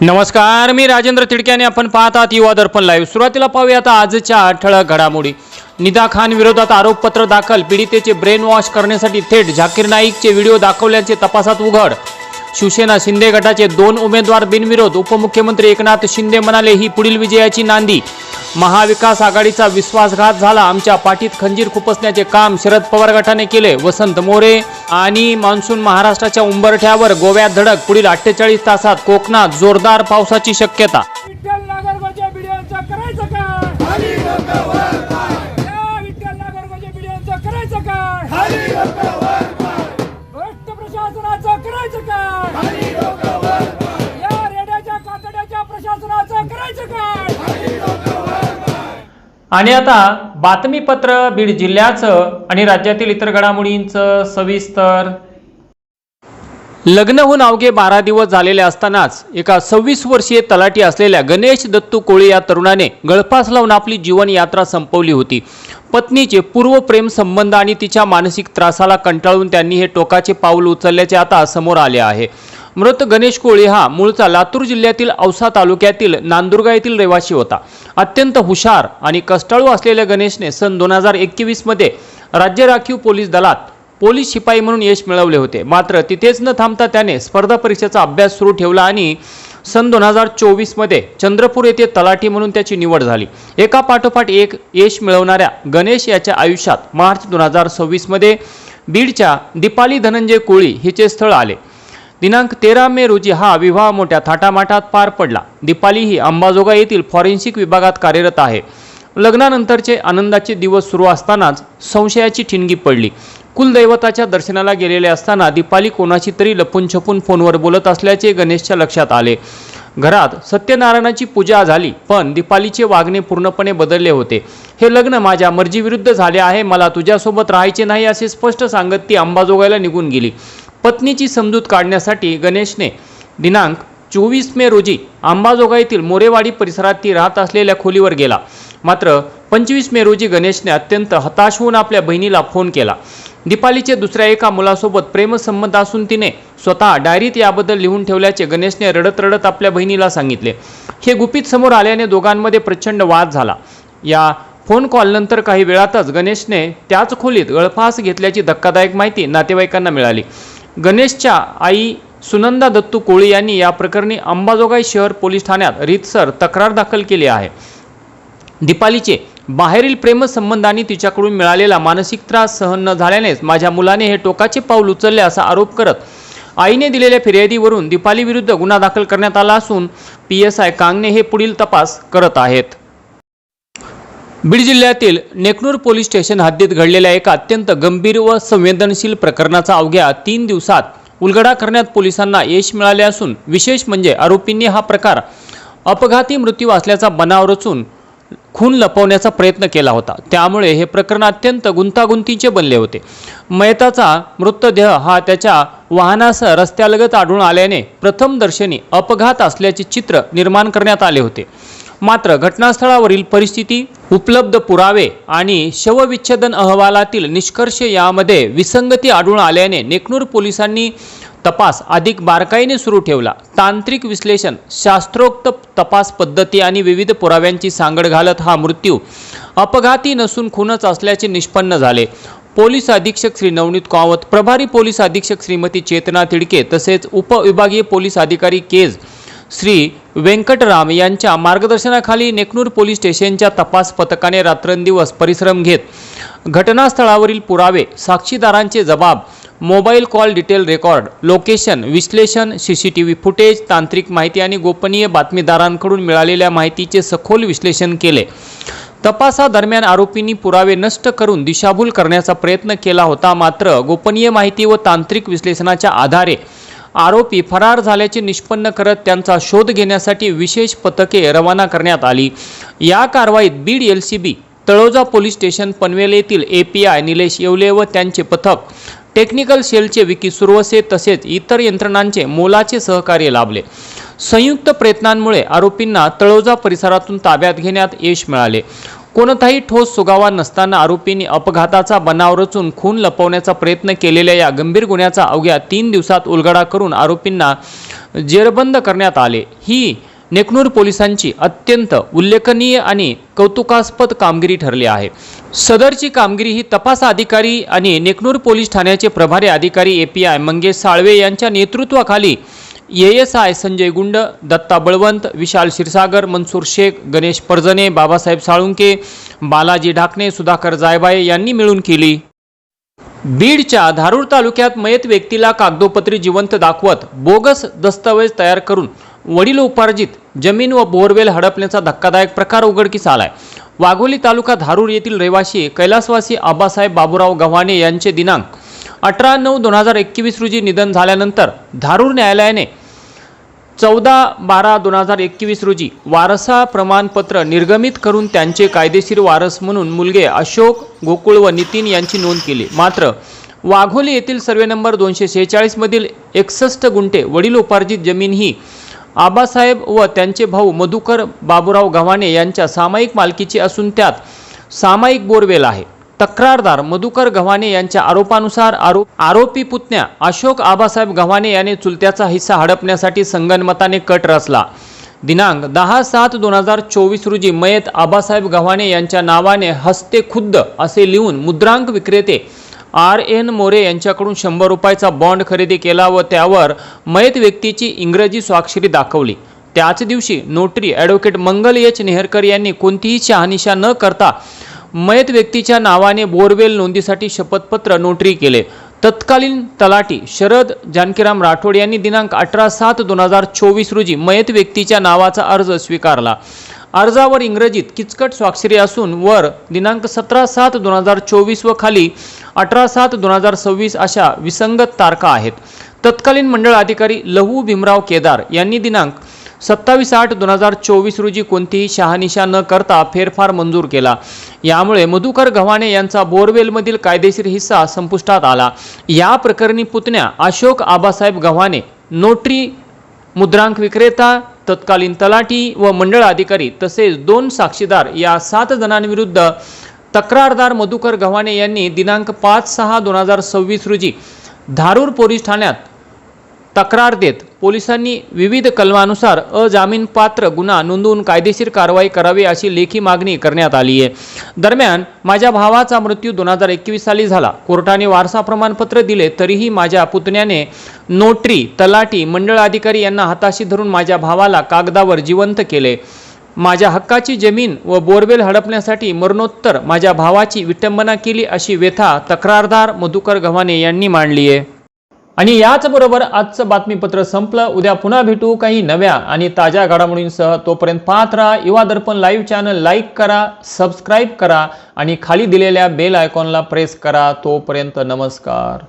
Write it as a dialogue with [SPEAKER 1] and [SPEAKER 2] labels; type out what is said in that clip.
[SPEAKER 1] नमस्कार, मी राजेंद्र तिडके आणि आपण पाहत आहात युवा दर्पण लाईव्ह। सुरुवातीला पाहूया आता आजच्या ठळक घडामोडी। निदा खान विरोधात आरोपपत्र दाखल, पीडितेचे ब्रेन वॉश करण्यासाठी थेट झाकीर नाईकचे व्हिडिओ दाखवल्याचे तपासात उघड। शिवसेना शिंदे गटाचे 2 उमेदवार बिनविरोध, उपमुख्यमंत्री एकनाथ शिंदे म्हणाले ही पुढील विजयाची नांदी। महाविकास आघाडीचा विश्वासघात झाला, आमच्या पाठीत खंजीर खुपसण्याचे काम शरद पवार गटाने केले। वसंत मोरे आणि मान्सून महाराष्ट्राच्या उंबरठ्यावर, गोव्यात धडक, पुढील 48 तासात कोकणात जोरदार पावसाची शक्यता। आणि आता बातमीपत्र बीड जिल्ह्याचं आणि राज्यातील इतर घडामोडींचं सविस्तर। लग्न होऊन अवघे 12 दिवस झालेले असतानाच एका 26 वर्षीय तलाठी असलेल्या गणेश दत्तू कोळी या तरुणाने गळफास लावून आपली जीवन यात्रा संपवली होती। पत्नीचे पूर्व प्रेम संबंध आणि तिच्या मानसिक त्रासाला कंटाळून त्यांनी हे टोकाचे पाऊल उचलल्याचे आता समोर आले आहे। मृत गणेश कोळी हा मूळचा लातूर जिल्ह्यातील औसा तालुक्यातील नांदुर्गा येथील रहिवासी होता। अत्यंत हुशार आणि कष्टाळू असलेल्या गणेशने सन 2021 मध्ये राज्य राखीव पोलीस दलात पोलीस शिपाई म्हणून यश मिळवले होते। मात्र तिथेच न थांबता त्याने स्पर्धा परीक्षेचा अभ्यास सुरू ठेवला आणि सन 2024 मध्ये चंद्रपूर येथे तलाठी म्हणून त्याची निवड झाली। एका पाठोपाठ एक यश मिळवणाऱ्या गणेश याच्या आयुष्यात मार्च 2026 मध्ये बीडच्या दीपाली धनंजय कोळी हिचे स्थळ आले। दिनांक 13 मे रोजी हा विवाह मोठ्या थाटामाटात पार पडला। दीपाली ही अंबाजोगाई येथील फॉरेन्सिक विभागात कार्यरत आहे। लग्नानंतरचे आनंदाचे दिवस सुरू असतानाच संशयाची ठिणगी पडली। कुलदैवताच्या दर्शनाला गेलेले असताना दीपाली कोणाशी तरी लपून छपून फोनवर बोलत असल्याचे गणेशच्या लक्षात आले। घरात सत्यनारायणाची पूजा झाली, पण दीपालीचे वागणे पूर्णपणे बदलले होते। हे लग्न माझ्या मर्जीविरुद्ध झाले आहे, मला तुझ्यासोबत राहायचे नाही असे स्पष्ट सांगत ती अंबाजोगाईला निघून गेली। पत्नीची समजूत काढण्यासाठी गणेशने दिनांक 24 मे रोजी अंबाजोगाईतील मोरेवाडी परिसरात ती राहत असलेल्या खोलीवर गेला। मात्र 25 मे रोजी गणेशने अत्यंत हताश होऊन आपल्या बहिणीला फोन केला। दीपालीचे दुसऱ्या एका मुलासोबत प्रेमसंबंध असून तिने स्वतः डायरीत याबद्दल लिहून ठेवल्याचे गणेशने रडत रडत आपल्या बहिणीला सांगितले। हे गुपित समोर आल्याने दोघांमध्ये प्रचंड वाद झाला। या फोन कॉलनंतर काही वेळातच गणेशने त्याच खोलीत गळफास घेतल्याची धक्कादायक माहिती नातेवाईकांना मिळाली। गणेशच्या आई सुनंदा दत्तू कोळी यांनी या प्रकरणी अंबाजोगाई शहर पोलीस ठाण्यात रीतसर तक्रार दाखल केली आहे। दीपालीचे बाहेरील प्रेमसंबंध आणि तिच्याकडून मिळालेला मानसिक त्रास सहन न झाल्यानेच माझ्या मुलाने हे टोकाचे पाऊल उचलले असा आरोप करत आईने दिलेल्या फिर्यादीवरून दीपाली विरुद्ध गुन्हा दाखल करण्यात आला असून PSI कांगणे हे पुढील तपास करत आहेत। बीड जिल्ह्यातील नेकनूर पोलीस स्टेशन हद्दीत घडलेल्या एका अत्यंत गंभीर व संवेदनशील प्रकरणाचा अवघ्या 3 दिवसात उलगडा करण्यात पोलिसांना यश मिळाले असून विशेष म्हणजे आरोपींनी हा प्रकार अपघाती मृत्यू असल्याचा बनाव रचून खून लपवण्याचा प्रयत्न केला होता। त्यामुळे हे प्रकरण अत्यंत गुंतागुंतीचे बनले होते। मयताचा मृतदेह हा त्याच्या वाहनासह रस्त्यालगत आढळून आल्याने प्रथमदर्शनी अपघात असल्याचे चित्र निर्माण करण्यात आले होते। मात्र घटनास्थळावरील परिस्थिती, उपलब्ध पुरावे आणि शवविच्छेदन अहवालातील निष्कर्ष यामध्ये विसंगती आढळून आल्याने नेकनूर पोलिसांनी तपास अधिक बारकाईने सुरू ठेवला। तांत्रिक विश्लेषण, शास्त्रोक्त तपास पद्धती आणि विविध पुराव्यांची सांगड घालत हा मृत्यू अपघाती नसून खूनच असल्याचे निष्पन्न झाले। पोलीस अधीक्षक श्री नवनीत कावत, प्रभारी पोलीस अधीक्षक श्रीमती चेतना तिडके तसेच उपविभागीय पोलीस अधिकारी केज श्री वेंकटराम यांच्या मार्गदर्शनाखाली नेकनूर पोलीस स्टेशनच्या तपास पथकाने रात्रंदिवस परिश्रम घेत घटनास्थळावरील पुरावे, साक्षीदारांचे जबाब, mobile call detail record, location विश्लेषण, CCTV फुटेज, तांत्रिक माहिती आणि गोपनीय बातमीदारांकडून मिळालेल्या माहितीचे सखोल विश्लेषण केले। तपासादरम्यान आरोपींनी पुरावे नष्ट करून दिशाभूल करण्याचा प्रयत्न केला होता। मात्र गोपनीय माहिती व तांत्रिक विश्लेषणाच्या आधारे आरोपी फरार झाल्याचे निष्पन्न करत त्यांचा शोध घेण्यासाठी विशेष पथके रवाना करण्यात आली। या कारवाईत Beed LCB, Taloja police station Panvel येथील API निलेश येवले व त्यांचे पथक, टेक्निकल सेलचे विकी सुरवसे तसेच इतर यंत्रणांचे मोलाचे सहकार्य लाभले। संयुक्त प्रयत्नांमुळे आरोपींना तळोजा परिसरातून ताब्यात घेण्यात यश मिळाले। कोणताही ठोस सुगावा नसताना आरोपींनी अपघाताचा बनाव रचून खून लपवण्याचा प्रयत्न केलेल्या या गंभीर गुन्ह्याचा अवघ्या 3 दिवसात उलगडा करून आरोपींना जेरबंद करण्यात आले। ही नेकनूर पोलिसांची अत्यंत उल्लेखनीय आणि कौतुकास्पद कामगिरी ठरली आहे। सदरची कामगिरी ही तपास अधिकारी आणि नेकनूर पोलीस ठाण्याचे प्रभारी अधिकारी API मंगेश साळवे यांच्या नेतृत्वाखाली ASI संजय गुंड, दत्ता बळवंत, विशाल क्षीरसागर, मनसूर शेख, गणेश परजने, बाबासाहेब साळुंके, बालाजी ढाकणे, सुधाकर जायबाये यांनी मिळून केली। बीडच्या धारूर तालुक्यात मयत व्यक्तीला कागदोपत्री जिवंत दाखवत बोगस दस्तऐवज तयार करून वडिलोपार्जित जमीन व बोरवेल हडपण्याचा धक्कादायक प्रकार उघडकीस आलाय। वाघोली तालुका धारूर येथील रहिवासी कैलासवासी आबासाहेब बाबूराव गव्हाणे यांचे दिनांक 18/9/2021 रोजी निधन झाल्यानंतर धारूर न्यायालयाने 14/12/2021 रोजी वारसा प्रमाणपत्र निर्गमित करून त्यांचे कायदेशीर वारस म्हणून मुलगे अशोक, गोकुळ व नितीन यांची नोंद केली। मात्र वाघोली येथील सर्वे नंबर 246 मधील 61 गुंठे वडिलोपार्जित जमीन ही आबासाहेब व त्यांचे भाऊ मधुकर बाबूराव गव्हाणे यांच्या सामायिक मालकीची असून त्यात सामायिक बोरवेल आहे। तक्रारदार मधुकर गव्हाणे यांच्या आरोपानुसार आरोपी पुतण्या अशोक आबासाहेब गव्हाणे याने चुलत्याचा हिस्सा हडपण्यासाठी संगनमताने कट रचला। दिनांक 10/7/2024 रोजी मयत आबासाहेब गव्हाणे यांच्या नावाने हस्ते खुद्द असे लिहून मुद्रांक विक्रेते RN मोरे यांच्याकडून 100 रुपयाचा बॉन्ड खरेदी केला व त्यावर मयत व्यक्तीची इंग्रजी स्वाक्षरी दाखवली। त्याच दिवशी नोटरी ॲडव्होकेट मंगल H नेहरकर यांनी कोणतीही शहानिशा न करता मयत व्यक्तीच्या नावाने बोरवेल नोंदीसाठी शपथपत्र नोटरी केले। तत्कालीन तलाठी शरद जानकीराम राठोड यांनी दिनांक 18/7/2024 रोजी मयत व्यक्तीच्या नावाचा अर्ज स्वीकारला। अर्जावर इंग्रजीत किचकट स्वाक्षरी असून वर दिनांक 17/7/2024 व खाली 18/7/2026 अशा विसंगत तारखा आहेत। तत्कालीन मंडळ अधिकारी लहू भीमराव केदार यांनी दिनांक 27/8/2024 रोजी कोणतीही शहानिशा न करता फेरफार मंजूर केला। यामुळे मधुकर गव्हाणे यांचा बोरवेलमधील कायदेशीर हिस्सा संपुष्टात आला। या प्रकरणी पुतण्या अशोक आबासाहेब गव्हाणे, नोटरी, मुद्रांक विक्रेता, तत्कालीन तलाठी व मंडळ अधिकारी तसेच 2 साक्षीदार या 7 जणांविरुद्ध तक्रारदार मधुकर गव्हाणे यांनी दिनांक 5/6/2026 रोजी धारूर पोलीस ठाण्यात तक्रार देत पोलिसांनी विविध कलमानुसार अजामीनपात्र गुन्हा नोंदवून कायदेशीर कारवाई करावी अशी लेखी मागणी करण्यात आली आहे। दरम्यान माझ्या भावाचा मृत्यू 2021 साली झाला। कोर्टाने वारसा प्रमाणपत्र दिले तरीही माझ्या पुतण्याने नोटरी, तलाठी, मंडळ अधिकारी यांना हाताशी धरून माझ्या भावाला कागदावर जिवंत केले। माझ्या हक्काची जमीन व बोरवेल हडपण्यासाठी मरणोत्तर माझ्या भावाची विटंबना केली अशी व्यथा तक्रारदार मधुकर गव्हाणे यांनी मांडली आहे। आणि याचबरोबर आजचं बातमीपत्र संपलं। उद्या पुन्हा भेटू काही नव्या आणि ताज्या घडामोडींसह। तोपर्यंत पाहत राहा युवा दर्पण लाईव्ह चॅनल, लाईक करा, सबस्क्राईब करा आणि खाली दिलेल्या बेल आयकॉनला प्रेस करा। तोपर्यंत नमस्कार।